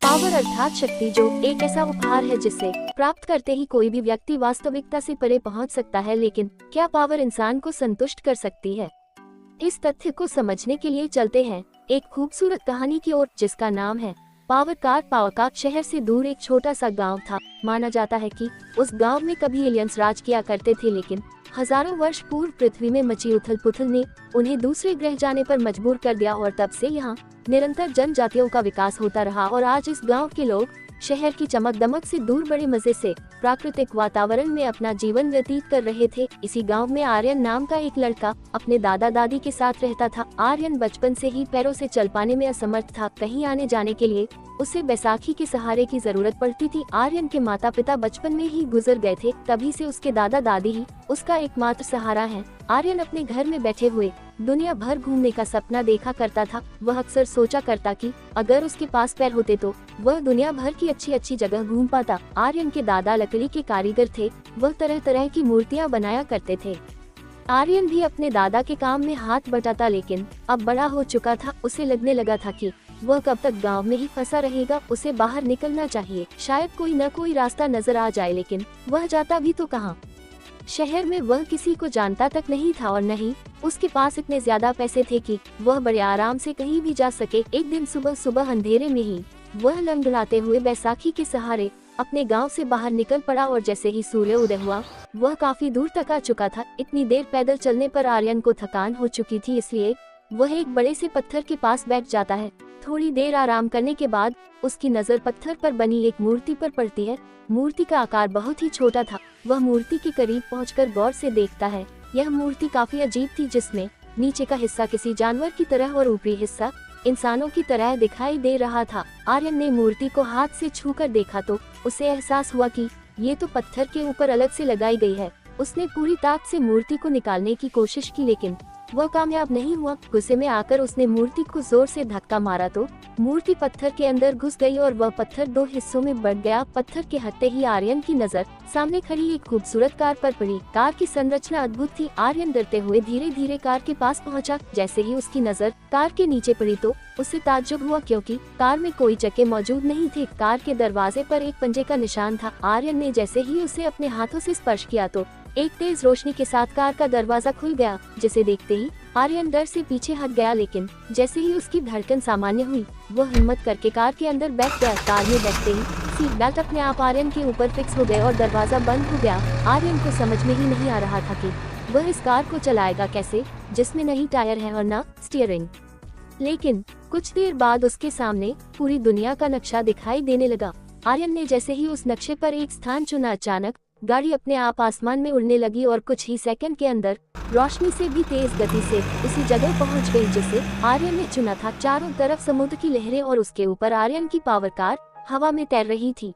Power अर्थात शक्ति, जो एक ऐसा उपहार है जिसे प्राप्त करते ही कोई भी व्यक्ति वास्तविकता से परे पहुंच सकता है। लेकिन क्या पावर इंसान को संतुष्ट कर सकती है? इस तथ्य को समझने के लिए चलते हैं एक खूबसूरत कहानी की ओर, जिसका नाम है पावर कार। पावर शहर से दूर एक छोटा सा गांव था। माना जाता है कि उस गांव में कभी एलियंस राज किया करते थे, लेकिन हजारों वर्ष पूर्व पृथ्वी में मची उथल पुथल ने उन्हें दूसरे ग्रह जाने पर मजबूर कर दिया और तब से यहाँ निरंतर जनजातियों का विकास होता रहा। और आज इस गांव के लोग शहर की चमक दमक से दूर बड़े मजे से प्राकृतिक वातावरण में अपना जीवन व्यतीत कर रहे थे। इसी गांव में आर्यन नाम का एक लड़का अपने दादा दादी के साथ रहता था। आर्यन बचपन से ही पैरों से चल पाने में असमर्थ था। कहीं आने जाने के लिए उसे बैसाखी के सहारे की जरूरत पड़ती थी। आर्यन के माता पिता बचपन में ही गुजर गए थे, तभी से उसके दादा दादी ही उसका एकमात्र सहारा है। आर्यन अपने घर में बैठे हुए दुनिया भर घूमने का सपना देखा करता था। वह अक्सर सोचा करता कि अगर उसके पास पैर होते तो वह दुनिया भर की अच्छी अच्छी जगह घूम पाता। आर्यन के दादा लकड़ी के कारीगर थे, वह तरह तरह की मूर्तियां बनाया करते थे। आर्यन भी अपने दादा के काम में हाथ बटाता, लेकिन अब बड़ा हो चुका था। उसे लगने लगा था कि वह कब तक गांव में ही फंसा रहेगा। उसे बाहर निकलना चाहिए, शायद कोई न कोई रास्ता नजर आ जाए। लेकिन वह जाता भी तो कहाँ? शहर में वह किसी को जानता तक नहीं था और न ही उसके पास इतने ज्यादा पैसे थे कि वह बड़े आराम से कहीं भी जा सके। एक दिन सुबह सुबह अंधेरे में ही वह लंगड़ाते हुए बैसाखी के सहारे अपने गांव से बाहर निकल पड़ा और जैसे ही सूर्य उदय हुआ वह काफी दूर तक आ चुका था। इतनी देर पैदल चलने पर आर्यन को थकान हो चुकी थी, इसलिए वह एक बड़े से पत्थर के पास बैठ जाता है। थोड़ी देर आराम करने के बाद उसकी नजर पत्थर पर बनी एक मूर्ति पर पड़ती है। मूर्ति का आकार बहुत ही छोटा था। वह मूर्ति के करीब पहुंचकर गौर से देखता है। यह मूर्ति काफी अजीब थी, जिसमें नीचे का हिस्सा किसी जानवर की तरह और ऊपरी हिस्सा इंसानों की तरह दिखाई दे रहा था। आर्यन ने मूर्ति को हाथ से छूकर देखा तो उसे एहसास हुआ कि ये तो पत्थर के ऊपर अलग से लगाई गई है। उसने पूरी ताकत से मूर्ति को निकालने की कोशिश की, लेकिन वह कामयाब नहीं हुआ। गुस्से में आकर उसने मूर्ति को जोर से धक्का मारा तो मूर्ति पत्थर के अंदर घुस गई और वह पत्थर दो हिस्सों में बढ़ गया। पत्थर के हटते ही आर्यन की नजर सामने खड़ी एक खूबसूरत कार पर पड़ी। कार की संरचना अद्भुत थी। आर्यन डरते हुए धीरे धीरे कार के पास पहुंचा। जैसे ही उसकी नजर कार के नीचे पड़ी तो उसे ताज्जुब हुआ, क्योंकि कार में कोई चक्के मौजूद नहीं थे। कार के दरवाजे पर एक पंजे का निशान था। आर्यन ने जैसे ही उसे अपने हाथों से स्पर्श किया तो एक तेज रोशनी के साथ कार का दरवाजा खुल गया, जिसे देखते ही आर्यन डर से पीछे हट गया। लेकिन जैसे ही उसकी धड़कन सामान्य हुई वह हिम्मत करके कार के अंदर बैठ गया। कार में बैठते ही सीट बेल्ट अपने आप आर्यन के ऊपर फिक्स हो गए और दरवाजा बंद हो गया। आर्यन को समझ में ही नहीं आ रहा था कि वह इस कार को चलाएगा कैसे, जिसमें न ही टायर है और न स्टीयरिंग। लेकिन कुछ देर बाद उसके सामने पूरी दुनिया का नक्शा दिखाई देने लगा। आर्यन ने जैसे ही उस नक्शे पर एक स्थान चुना, अचानक गाड़ी अपने आप आसमान में उड़ने लगी और कुछ ही सेकंड के अंदर रोशनी से भी तेज गति से उसी जगह पहुंच गई जिसे आर्यन ने चुना था। चारों तरफ समुद्र की लहरें और उसके ऊपर आर्यन की पावर कार हवा में तैर रही थी।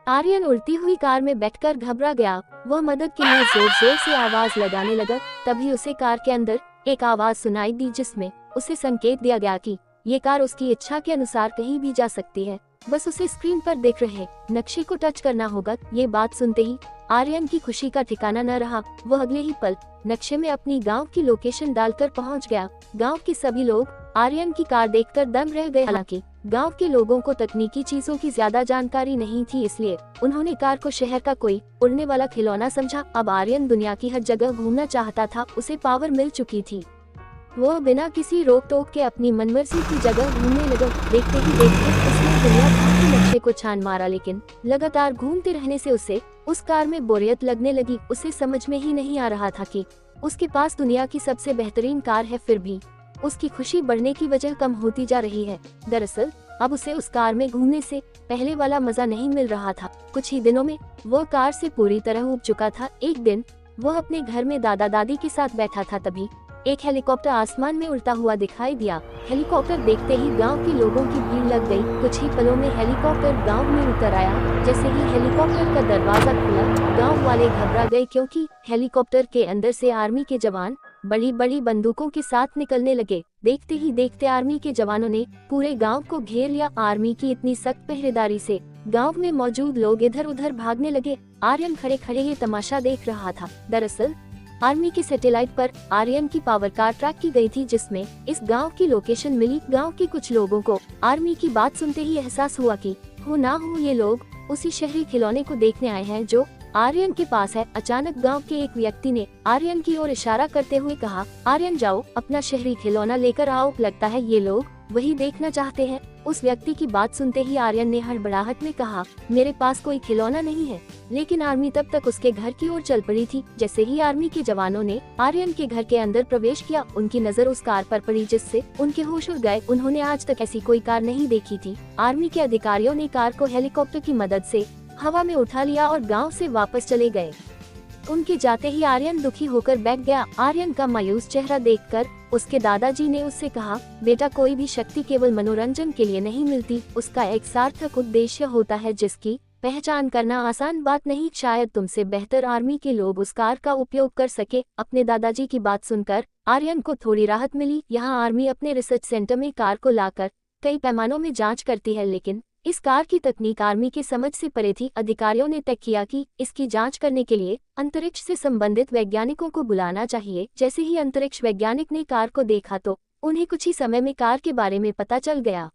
आर्यन उड़ती हुई कार में बैठकर घबरा गया। वह मदद के लिए जोर जोर से आवाज लगाने लगा। तभी उसे कार के अंदर एक आवाज सुनाई दी, जिसमें उसे संकेत दिया गया कि ये कार उसकी इच्छा के अनुसार कहीं भी जा सकती है, बस उसे स्क्रीन पर देख रहे नक्शे को टच करना होगा। ये बात सुनते ही आर्यन की खुशी का ठिकाना न रहा। वह अगले ही पल नक्शे में अपनी गांव की लोकेशन डालकर पहुंच गया। गांव के सभी लोग आर्यन की कार देखकर दंग रह गए। हालांकि गांव के लोगों को तकनीकी चीजों की ज्यादा जानकारी नहीं थी, इसलिए उन्होंने कार को शहर का कोई उड़ने वाला खिलौना समझा। अब आर्यन दुनिया की हर जगह घूमना चाहता था। उसे पावर मिल चुकी थी। वह बिना किसी रोक टोक के अपनी मनमर्जी की जगह घूमने लगा। देखते ही देखते उसने दुनिया भर के नक्शे को छान मारा, लेकिन लगातार घूमते रहने से उसे उस कार में बोरियत लगने लगी। उसे समझ में ही नहीं आ रहा था कि उसके पास दुनिया की सबसे बेहतरीन कार है, फिर भी उसकी खुशी बढ़ने की वजह कम होती जा रही है। दरअसल अब उसे उस कार में घूमने से पहले वाला मजा नहीं मिल रहा था। कुछ ही दिनों में वह कार से पूरी तरह ऊब चुका था। एक दिन वह अपने घर में दादा दादी के साथ बैठा था, तभी एक हेलीकॉप्टर आसमान में उड़ता हुआ दिखाई दिया। हेलीकॉप्टर देखते ही गांव के लोगों की भीड़ लग गई। कुछ ही पलों में हेलीकॉप्टर गांव में उतर आया। जैसे ही हेलीकॉप्टर का दरवाजा खुला गांव वाले घबरा गए, क्योंकि हेलीकॉप्टर के अंदर से आर्मी के जवान बड़ी बड़ी बंदूकों के साथ निकलने लगे। देखते ही देखते आर्मी के जवानों ने पूरे गांव को घेर लिया। आर्मी की इतनी सख्त पहरेदारी से गांव में मौजूद लोग इधर उधर भागने लगे। आर्यन खड़े खड़े ये तमाशा देख रहा था। दरअसल आर्मी की सैटेलाइट पर आर्यन की पावर कार ट्रैक की गई थी, जिसमें इस गांव की लोकेशन मिली। गांव के कुछ लोगों को आर्मी की बात सुनते ही एहसास हुआ कि हो ना हो ये लोग उसी शहरी खिलौने को देखने आए हैं जो आर्यन के पास है। अचानक गांव के एक व्यक्ति ने आर्यन की ओर इशारा करते हुए कहा, आर्यन जाओ अपना शहरी खिलौना लेकर आओ, लगता है ये लोग वही देखना चाहते हैं। उस व्यक्ति की बात सुनते ही आर्यन ने हड़बड़ाहट में कहा, मेरे पास कोई खिलौना नहीं है। लेकिन आर्मी तब तक उसके घर की ओर चल पड़ी थी। जैसे ही आर्मी के जवानों ने आर्यन के घर के अंदर प्रवेश किया, उनकी नजर उस कार पर पड़ी जिससे उनके होश उड़ गए। उन्होंने आज तक ऐसी कोई कार नहीं देखी थी। आर्मी के अधिकारियों ने कार को हेलीकॉप्टर की मदद से हवा में उठा लिया और गाँव से वापस चले गए। उनके जाते ही आर्यन दुखी होकर बैठ गया। आर्यन का मायूस चेहरा देखकर उसके दादाजी ने उससे कहा, बेटा कोई भी शक्ति केवल मनोरंजन के लिए नहीं मिलती, उसका एक सार्थक उद्देश्य होता है जिसकी पहचान करना आसान बात नहीं। शायद तुमसे बेहतर आर्मी के लोग उस कार का उपयोग कर सके। अपने दादाजी की बात सुनकर आर्यन को थोड़ी राहत मिली। यहाँ आर्मी अपने रिसर्च सेंटर में कार को लाकर कई पैमानों में जांच करती है, लेकिन इस कार की तकनीक आर्मी के समझ से परे थी। अधिकारियों ने तय किया कि इसकी जांच करने के लिए अंतरिक्ष से संबंधित वैज्ञानिकों को बुलाना चाहिए। जैसे ही अंतरिक्ष वैज्ञानिक ने कार को देखा तो उन्हें कुछ ही समय में कार के बारे में पता चल गया।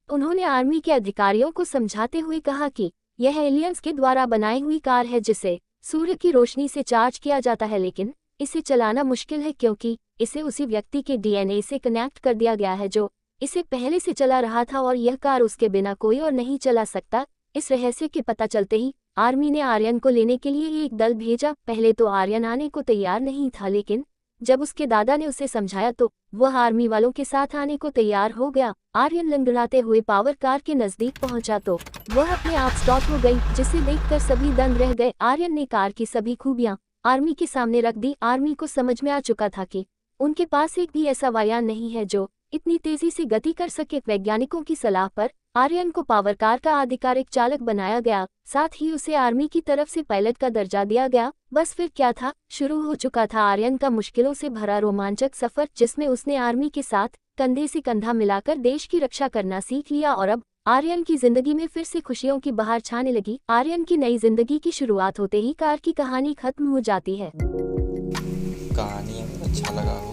उन्होंने आर्मी के अधिकारियों को समझाते हुए कहा कि यह एलियंस के द्वारा बनाई हुई कार है जिसे सूर्य की रोशनी से चार्ज किया जाता है, लेकिन इसे चलाना मुश्किल है क्योंकि इसे उसी व्यक्ति के डीएनए से कनेक्ट कर दिया गया है जो इसे पहले से चला रहा था और यह कार उसके बिना कोई और नहीं चला सकता। इस रहस्य के पता चलते ही आर्मी ने आर्यन को लेने के लिए एक दल भेजा। पहले तो आर्यन आने को तैयार नहीं था, लेकिन जब उसके दादा ने उसे समझाया तो वह आर्मी वालों के साथ आने को तैयार हो गया। आर्यन लंगड़ाते हुए पावर कार के नजदीक पहुंचा तो वह अपने आप स्टॉप हो गई, जिसे देखकर सभी दंग रह गए। आर्यन ने कार की सभी खूबियां आर्मी के सामने रख दी। आर्मी को समझ में आ चुका था कि उनके पास एक भी ऐसा वाहन नहीं है जो इतनी तेजी से गति कर सके। वैज्ञानिकों की सलाह पर आर्यन को पावर कार का आधिकारिक चालक बनाया गया, साथ ही उसे आर्मी की तरफ से पायलट का दर्जा दिया गया। बस फिर क्या था, शुरू हो चुका था आर्यन का मुश्किलों से भरा रोमांचक सफर, जिसमें उसने आर्मी के साथ कंधे से कंधा मिलाकर देश की रक्षा करना सीख लिया और अब आर्यन की जिंदगी में फिर से खुशियों की बहार छाने लगी। आर्यन की नई जिंदगी की शुरुआत होते ही कार की कहानी खत्म हो जाती है। कहानी अगर अच्छा लगा हो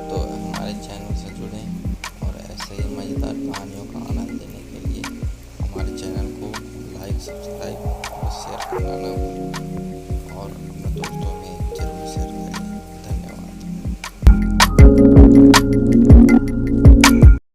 तो हमारे चैनल से जुड़ें और ऐसे ही मज़ेदार कहानियों का आनंद लेने के लिए हमारे चैनल को लाइक, सब्सक्राइब और शेयर करना ना भूलें।